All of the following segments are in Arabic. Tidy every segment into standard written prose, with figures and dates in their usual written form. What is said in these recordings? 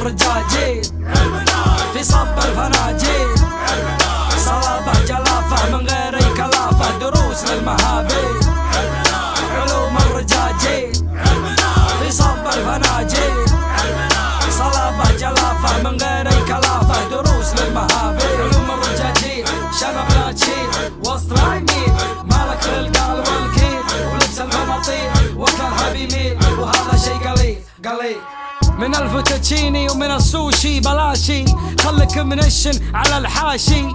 الرجاجيل في صب الفناجيل، صلابة جلافة من غير اي كلافة، دروس للمهابيل. علوم الرجاجيل في صب الفناجيل، صلابة جلافة من غير اي كلافة، دروس للمهابيل. علوم الرجاجيل شنب لا تشيل وسط رايمين، مالك للقال والكيل ولبس البناطيل وكلها بيميل، وهذا شي قليل قليل. من الفوتوتشيني ومن السوشي بلاشي، خلك منشن على الحاشي،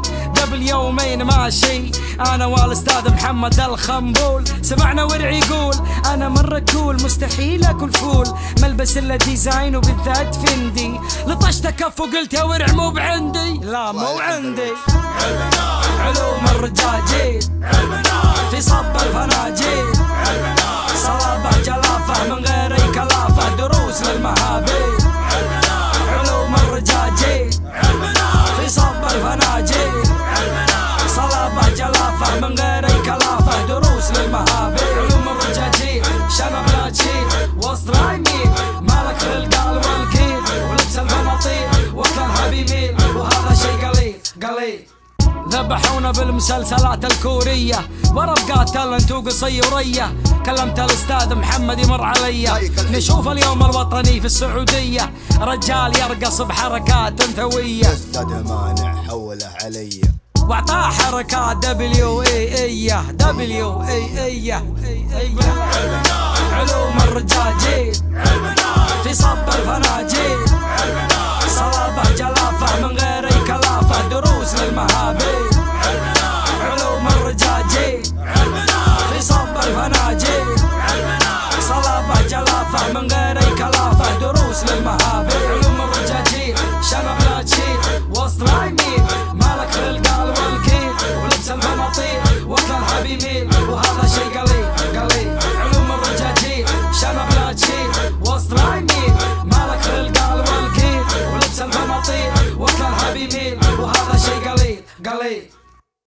قبل يومين ماشي انا والاستاذ محمد الخنبول، سمعنا ورع يقول انا مرة كول، مستحيل اكل فول ملبس الا ديزاين وبالذات فندي، لطشت كف وقلت يا ورع مو بعندي، لا مو عندي. علوم الرجاجيل في صب الفناجيل، صلابة جلافة من غير اي كلافة، دروس للمهابيل. علوم الرجاجيل في صب الفناجيل، صلابة جلافة من غير اي كلافة، دروس للمهابيل. علوم الرجاجيل شنب لا تشيل وسط رايمين، مالك للقال والكيل ولبس البناطيل وكلها بيميل، وهذا شي قليل قليل. ذبحونا بالمسلسلات الكورية وربقات تالنت وقصيرية، كلمت الاستاذ محمد يمر عليا، نشوف اليوم الوطني في السعودية، رجال يرقص بحركات انثوية، استاذ مانع حوله علي واعطاه حركات دبليو اي ايه دبليو اي ايه. علوم الرجاجيل في صب الفناجيل،